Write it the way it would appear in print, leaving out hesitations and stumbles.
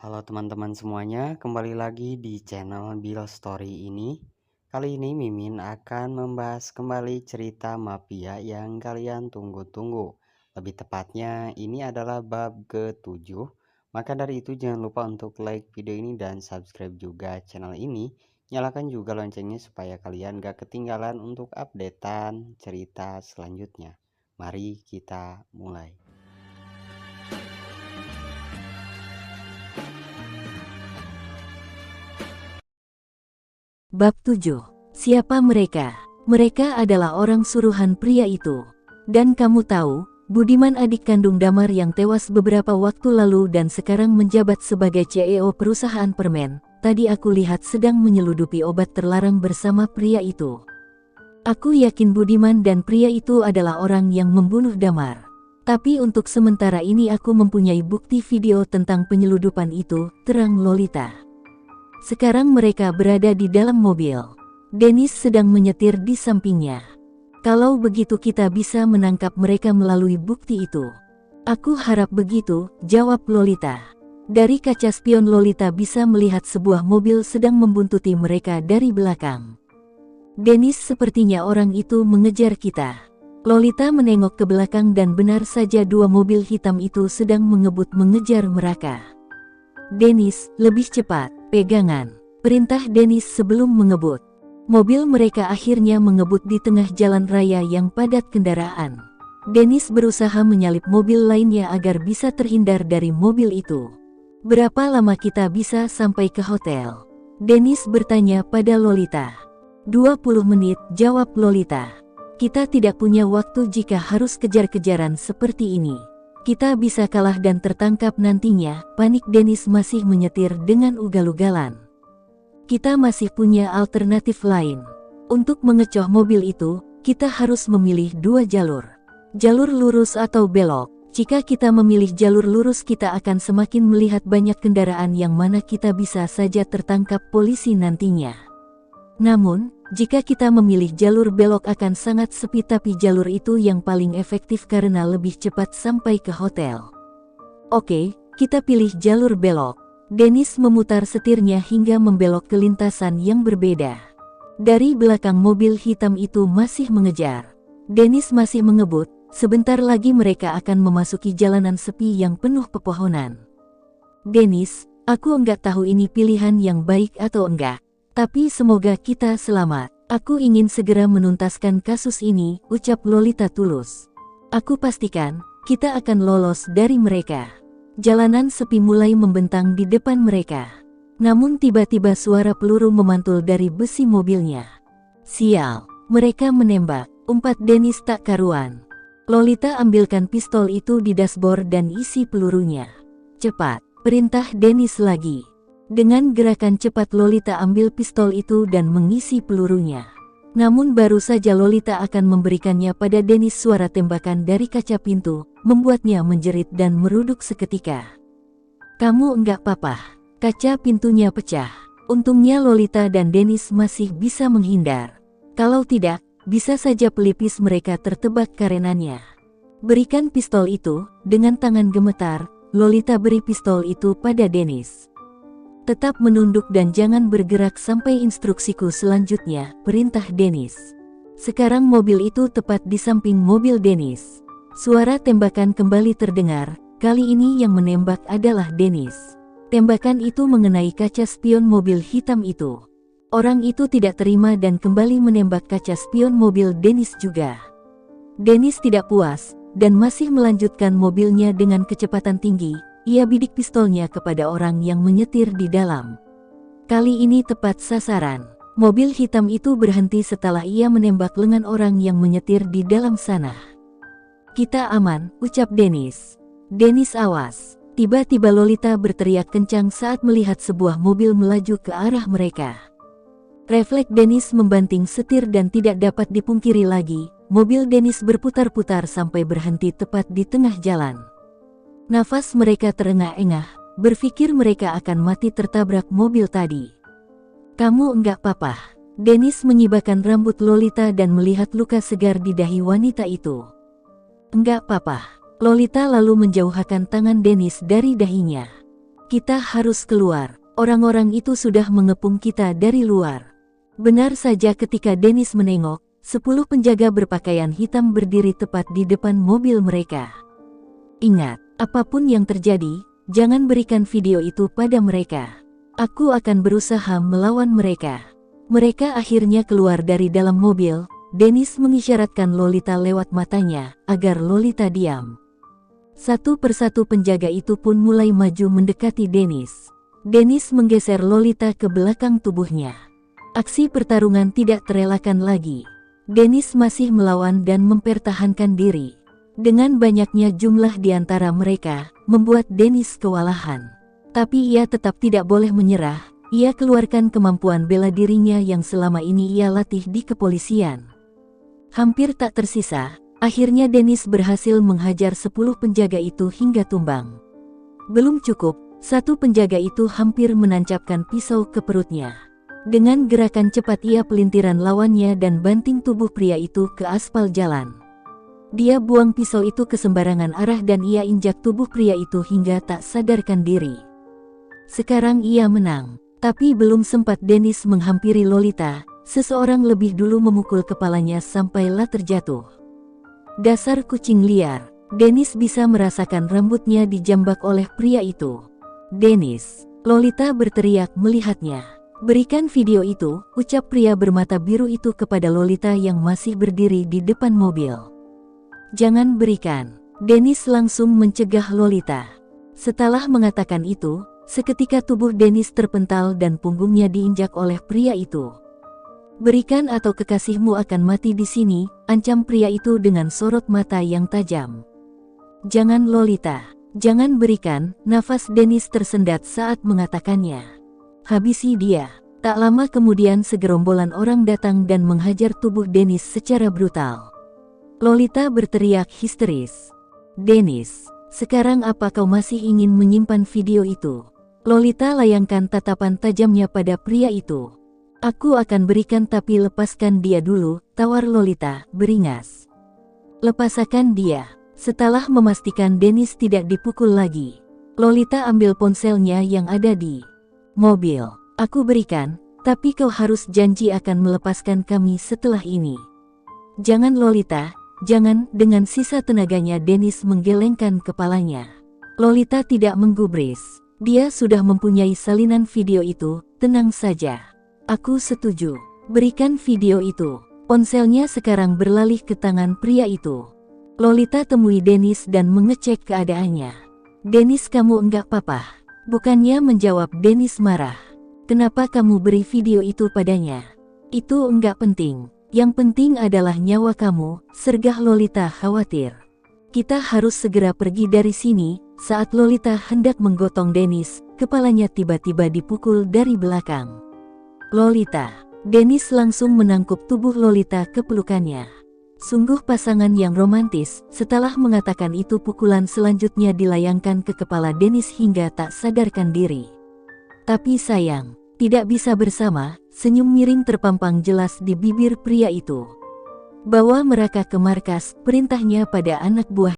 Halo teman-teman semuanya, kembali lagi di channel Bill Story ini. Kali ini Mimin akan membahas kembali cerita mafia yang kalian tunggu-tunggu. Lebih tepatnya, ini adalah bab ke-7. Maka dari itu jangan lupa untuk like video ini dan subscribe juga channel ini. Nyalakan juga loncengnya supaya kalian gak ketinggalan untuk updatean cerita selanjutnya. Mari kita mulai. Bab 7. Siapa mereka? Mereka adalah orang suruhan pria itu. Dan kamu tahu, Budiman adik kandung Damar yang tewas beberapa waktu lalu dan sekarang menjabat sebagai CEO perusahaan permen, tadi aku lihat sedang menyeludupi obat terlarang bersama pria itu. Aku yakin Budiman dan pria itu adalah orang yang membunuh Damar. Tapi untuk sementara ini aku mempunyai bukti video tentang penyeludupan itu, terang Lolita. Sekarang mereka berada di dalam mobil. Dennis sedang menyetir di sampingnya. Kalau begitu kita bisa menangkap mereka melalui bukti itu. Aku harap begitu, jawab Lolita. Dari kaca spion Lolita bisa melihat sebuah mobil sedang membuntuti mereka dari belakang. Dennis sepertinya orang itu mengejar kita. Lolita menengok ke belakang dan benar saja dua mobil hitam itu sedang mengebut mengejar mereka. Dennis, lebih cepat. Pegangan, perintah Dennis sebelum mengebut. Mobil mereka akhirnya mengebut di tengah jalan raya yang padat kendaraan. Dennis berusaha menyalip mobil lainnya agar bisa terhindar dari mobil itu. Berapa lama kita bisa sampai ke hotel? Dennis bertanya pada Lolita. 20 menit, jawab Lolita. Kita tidak punya waktu jika harus kejar-kejaran seperti ini. Kita bisa kalah dan tertangkap nantinya, panik Dennis masih menyetir dengan ugal-ugalan. Kita masih punya alternatif lain. Untuk mengecoh mobil itu, kita harus memilih dua jalur. Jalur lurus atau belok. Jika kita memilih jalur lurus kita akan semakin melihat banyak kendaraan yang mana kita bisa saja tertangkap polisi nantinya. Namun, jika kita memilih jalur belok akan sangat sepi tapi jalur itu yang paling efektif karena lebih cepat sampai ke hotel. Oke, kita pilih jalur belok. Dennis memutar setirnya hingga membelok ke lintasan yang berbeda. Dari belakang mobil hitam itu masih mengejar. Dennis masih mengebut, sebentar lagi mereka akan memasuki jalanan sepi yang penuh pepohonan. Dennis, aku enggak tahu ini pilihan yang baik atau enggak. Tapi semoga kita selamat. Aku ingin segera menuntaskan kasus ini, ucap Lolita tulus. Aku pastikan, kita akan lolos dari mereka. Jalanan sepi mulai membentang di depan mereka. Namun tiba-tiba suara peluru memantul dari besi mobilnya. Sial, mereka menembak, umpat Dennis tak karuan. Lolita ambilkan pistol itu di dashboard dan isi pelurunya. Cepat, perintah Dennis lagi. Dengan gerakan cepat Lolita ambil pistol itu dan mengisi pelurunya. Namun baru saja Lolita akan memberikannya pada Dennis suara tembakan dari kaca pintu, membuatnya menjerit dan meruduk seketika. Kamu enggak apa-apa. Kaca pintunya pecah. Untungnya Lolita dan Dennis masih bisa menghindar. Kalau tidak, bisa saja pelipis mereka tertebak karenanya. Berikan pistol itu, dengan tangan gemetar, Lolita beri pistol itu pada Dennis. Tetap menunduk dan jangan bergerak sampai instruksiku selanjutnya, perintah Dennis. Sekarang mobil itu tepat di samping mobil Dennis. Suara tembakan kembali terdengar, kali ini yang menembak adalah Dennis. Tembakan itu mengenai kaca spion mobil hitam itu. Orang itu tidak terima dan kembali menembak kaca spion mobil Dennis juga. Dennis tidak puas, dan masih melanjutkan mobilnya dengan kecepatan tinggi. Ia bidik pistolnya kepada orang yang menyetir di dalam. Kali ini tepat sasaran. Mobil hitam itu berhenti setelah ia menembak lengan orang yang menyetir di dalam sana. Kita aman, ucap Dennis. Dennis awas. Tiba-tiba Lolita berteriak kencang saat melihat sebuah mobil melaju ke arah mereka. Refleks Dennis membanting setir dan tidak dapat dipungkiri lagi. Mobil Dennis berputar-putar sampai berhenti tepat di tengah jalan. Nafas mereka terengah-engah, berpikir mereka akan mati tertabrak mobil tadi. Kamu enggak apa-apa. Dennis menyibakkan rambut Lolita dan melihat luka segar di dahi wanita itu. Enggak apa-apa. Lolita lalu menjauhkan tangan Dennis dari dahinya. Kita harus keluar. Orang-orang itu sudah mengepung kita dari luar. Benar saja ketika Dennis menengok, 10 penjaga berpakaian hitam berdiri tepat di depan mobil mereka. Ingat, apapun yang terjadi, jangan berikan video itu pada mereka. Aku akan berusaha melawan mereka. Mereka akhirnya keluar dari dalam mobil. Dennis mengisyaratkan Lolita lewat matanya, agar Lolita diam. Satu persatu penjaga itu pun mulai maju mendekati Dennis. Dennis menggeser Lolita ke belakang tubuhnya. Aksi pertarungan tidak terelakkan lagi. Dennis masih melawan dan mempertahankan diri. Dengan banyaknya jumlah di antara mereka, membuat Dennis kewalahan. Tapi ia tetap tidak boleh menyerah. Ia keluarkan kemampuan bela dirinya yang selama ini ia latih di kepolisian. Hampir tak tersisa, akhirnya Dennis berhasil menghajar 10 penjaga itu hingga tumbang. Belum cukup, satu penjaga itu hampir menancapkan pisau ke perutnya. Dengan gerakan cepat ia pelintiran lawannya dan banting tubuh pria itu ke aspal jalan. Dia buang pisau itu ke sembarangan arah dan ia injak tubuh pria itu hingga tak sadarkan diri. Sekarang ia menang, tapi belum sempat Dennis menghampiri Lolita, seseorang lebih dulu memukul kepalanya sampailah terjatuh. Dasar kucing liar, Dennis bisa merasakan rambutnya dijambak oleh pria itu. Dennis, Lolita berteriak melihatnya. Berikan video itu, ucap pria bermata biru itu kepada Lolita yang masih berdiri di depan mobil. Jangan berikan. Dennis langsung mencegah Lolita. Setelah mengatakan itu, seketika tubuh Dennis terpental dan punggungnya diinjak oleh pria itu. Berikan atau kekasihmu akan mati di sini, ancam pria itu dengan sorot mata yang tajam. Jangan Lolita, jangan berikan, nafas Dennis tersendat saat mengatakannya. Habisi dia. Tak lama kemudian segerombolan orang datang dan menghajar tubuh Dennis secara brutal. Lolita berteriak histeris. Dennis, sekarang apa kau masih ingin menyimpan video itu? Lolita layangkan tatapan tajamnya pada pria itu. Aku akan berikan tapi lepaskan dia dulu, tawar Lolita, beringas. Lepaskan dia. Setelah memastikan Dennis tidak dipukul lagi, Lolita ambil ponselnya yang ada di mobil. Aku berikan, tapi kau harus janji akan melepaskan kami setelah ini. Jangan Lolita, jangan. Dengan sisa tenaganya Dennis menggelengkan kepalanya. Lolita tidak menggubris. Dia sudah mempunyai salinan video itu, tenang saja. Aku setuju. Berikan video itu. Ponselnya sekarang beralih ke tangan pria itu. Lolita temui Dennis dan mengecek keadaannya. Dennis, kamu enggak apa-apa? Bukannya menjawab, Dennis marah. Kenapa kamu beri video itu padanya? Itu enggak penting. Yang penting adalah nyawa kamu, sergah Lolita khawatir. Kita harus segera pergi dari sini. Saat Lolita hendak menggotong Dennis, kepalanya tiba-tiba dipukul dari belakang. Lolita. Dennis langsung menangkup tubuh Lolita ke pelukannya. Sungguh pasangan yang romantis. Setelah mengatakan itu, pukulan selanjutnya dilayangkan ke kepala Dennis hingga tak sadarkan diri. Tapi sayang, tidak bisa bersama. Senyum miring terpampang jelas di bibir pria itu. Bawa mereka ke markas, perintahnya pada anak buah